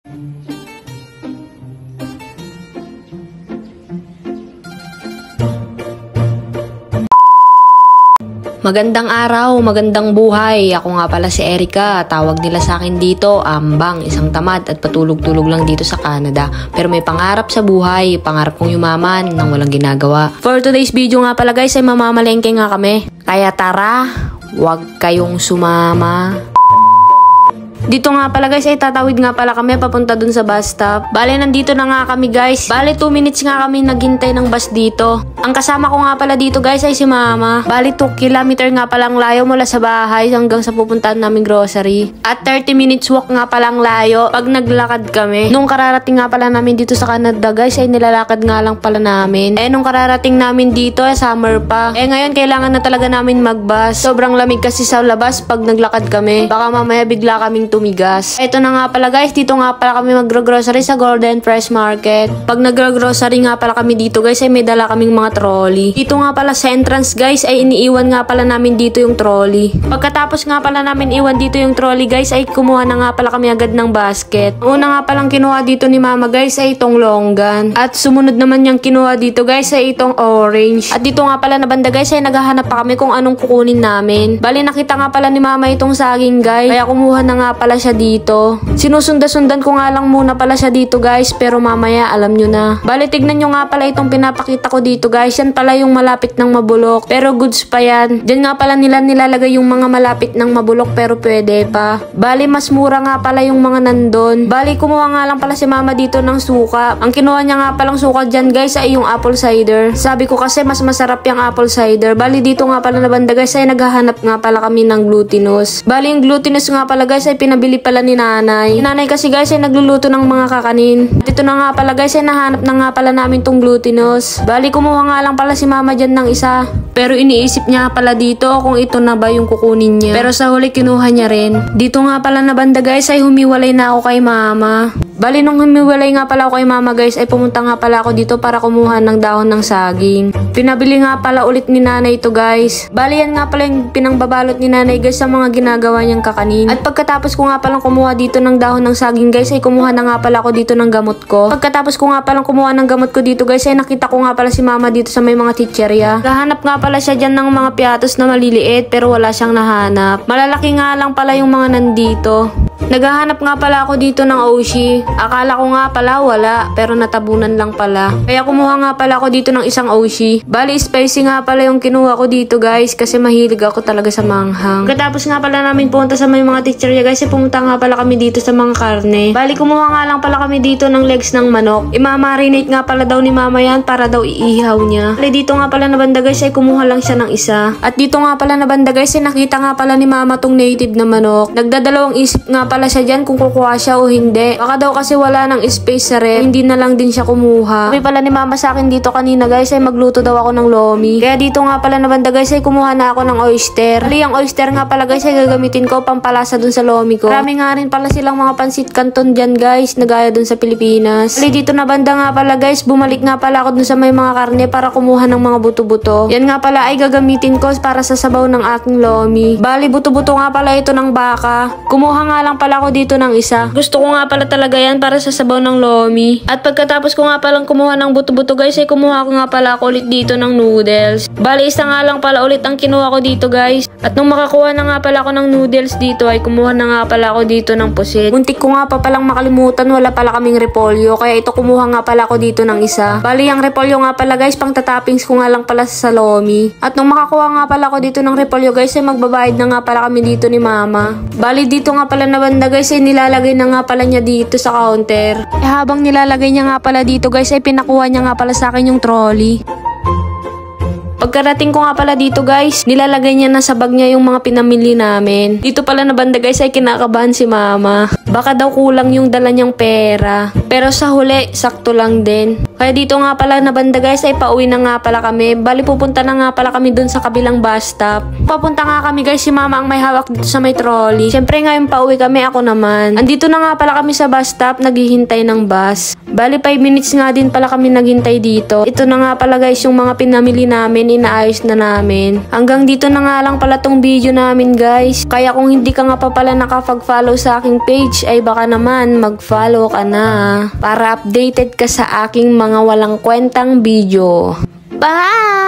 Magandang araw, magandang buhay. Ako nga pala si Erica. Tawag nila sa akin dito, Ambang, isang tamad at patulog-tulog lang dito sa Canada. Pero may pangarap sa buhay, pangarap kong yumaman nang walang ginagawa. For today's video nga pala guys ay mamamalengke nga kami. Kaya tara, huwag kayong sumama. Dito nga pala guys ay tatawid nga pala kami papunta dun sa bus stop. Bale nandito na nga kami guys. Bale 2 minutes nga kami naghintay ng bus dito. Ang kasama ko nga pala dito guys ay si mama. Bale 2 kilometer nga palang layo mula sa bahay hanggang sa pupuntahan namin grocery. At 30 minutes walk nga palang layo pag naglakad kami. Nung kararating nga pala namin dito sa Canada guys ay nilalakad nga lang pala namin. Nung kararating namin dito ay summer pa. Ngayon kailangan na talaga namin magbus. Sobrang lamig kasi sa labas pag naglakad kami. Baka mamaya bigla kaming tumigas. Ito na nga pala guys, dito nga pala kami magro-grocery sa Golden Fresh Market. Pag nagro-grocery nga pala kami dito guys ay may dala kaming mga trolley. Dito nga pala sa entrance guys ay iniiwan nga pala namin dito yung trolley. Pagkatapos nga pala namin iwan dito yung trolley guys ay kumuha na nga pala kami agad ng basket. Una nga palang kinuha dito ni mama guys ay itong longgan. At sumunod naman yung kinuha dito guys ay itong orange. At dito nga pala na banda guys ay naghahanap pa kami kung anong kukunin namin. Bali nakita nga pala ni mama itong saging guys. Kaya kumuha na nga pala siya dito. Sinusunda-sundan ko nga lang muna pala siya dito guys, pero mamaya alam nyo na. Bali tignan nyo nga pala itong pinapakita ko dito guys. Yan pala yung malapit ng mabulok, pero goods pa yan. Diyan nga pala nila nilalagay yung mga malapit ng mabulok pero pwede pa. Bali mas mura nga pala yung mga nandun. Bali kumuha nga lang pala si mama dito ng suka. Ang kinuha niya nga palang suka dyan guys ay yung apple cider. Sabi ko kasi mas masarap yung apple cider. Bali dito nga pala na banda guys ay naghahanap nga pala kami ng glutinous. Bali yung glutinous nga pala guys ay pinabili pala ni nanay. Yung nanay kasi guys ay nagluluto ng mga kakanin. At ito na nga pala guys ay nahanap na nga pala namin tong glutinous. Bali kumuha nga lang pala si mama dyan ng isa. Pero iniisip niya pala dito kung ito na ba yung kukunin niya. Pero sa huli kinuha niya rin. Dito nga pala na banda guys ay humiwalay na ako kay mama. Bali nung humiwalay nga pala ako kay mama guys ay pumunta nga pala ako dito para kumuha ng dahon ng saging. Pinabili nga pala ulit ni nanay ito guys. Bali yan nga pala yung pinangbabalot ni nanay guys sa mga ginagawa niyang kakanin. At pagkatapos ko nga palang kumuha dito ng dahon ng saging guys ay kumuha na nga pala ako dito ng gamot ko. Pagkatapos ko nga palang kumuha ng gamot ko dito guys ay nakita ko nga pala si mama dito sa may mga chicherya. Gahanap nga pala siya dyan ng mga piatos na maliliit pero wala siyang nahanap. Malalaki nga lang pala yung mga nandito. Naghahanap nga pala ako dito ng Oshi. Akala ko nga pala wala, pero natabunan lang pala. Kaya kumuha nga pala ako dito ng isang Oshi. Bali, spicy nga pala yung kinuha ko dito guys, kasi mahilig ako talaga sa manghang. Katapos nga pala namin punta sa may mga teacherya guys, pumunta nga pala kami dito sa mga karne. Bali, kumuha nga lang pala kami dito ng legs ng manok. Imamarinate nga pala daw ni mama yan para daw iihaw niya. Bali, dito nga pala na banda guys ay kumuha lang siya ng isa. At dito nga pala na banda guys ay nakita nga pala ni mama tong native na manok. Nagdadalawang isip nga pala siya dyan kung kukuha siya o hindi. Baka daw kasi wala ng space sa ref, hindi na lang din siya kumuha. Sabi pala ni mama sa akin dito kanina guys ay magluto daw ako ng lomi. Kaya dito nga pala na banda guys ay kumuha na ako ng oyster. Bali ang oyster nga pala guys ay gagamitin ko pampalasa dun sa lomi ko. Marami nga rin pala silang mga pansit canton dyan guys na gaya dun sa Pilipinas. Bali dito na banda nga pala guys, bumalik nga pala ako dun sa may mga karne para kumuha ng mga buto-buto. Yan nga pala ay gagamitin ko para sa sabaw ng aking lomi. Bali buto-buto nga pala ito ng baka. Kumuha nga lang pala ako dito ng isa. Gusto ko nga pala talaga yan para sa sabaw ng lomi. At pagkatapos ko nga palang kumuha ng buto-buto guys ay kumuha ko nga pala ako ulit dito ng noodles. Bali isa nga lang pala ulit ang kinuha ko dito guys. At nung makakuha na nga pala ako ng noodles dito ay kumuha na nga pala ako dito ng pusit. Muntik ko nga pa palang makalimutan, wala pala kaming repolyo. Kaya ito kumuha nga pala ako dito ng isa. Bali ang repolyo nga pala guys pang tatappings ko nga lang pala sa lomi. At nung makakuha nga pala ako dito ng repolyo guys ay magbabayad na nga pala kami dito ni mama. Bali dito nga pala na banda guys ay nilalagay na nga pala niya dito sa counter. Habang nilalagay niya nga pala dito guys ay pinakuha niya nga pala sa akin yung trolley. Pagkarating ko nga pala dito guys, nilalagay niya na sa bag niya yung mga pinamili namin. Dito pala na banda guys ay kinakabahan si mama. Baka daw kulang yung dala niyang pera. Pero sa huli, sakto lang din. Kaya dito nga pala na banda guys ay pauwi na nga pala kami. Bali pupunta na nga pala kami dun sa kabilang bus stop. Papunta nga kami guys, si mama ang may hawak dito sa may trolley. Siyempre ngayon pauwi kami, ako naman. Andito na nga pala kami sa bus stop, naghihintay ng bus. Bali 5 minutes nga din pala kami naghintay dito. Ito na nga pala guys yung mga pinamili namin, inaayos na namin. Hanggang dito na nga lang pala tong video namin guys. Kaya kung hindi ka nga pa pala nakapag-follow sa aking page ay baka naman mag-follow ka na para updated ka sa aking mga walang kwentang video. Bye!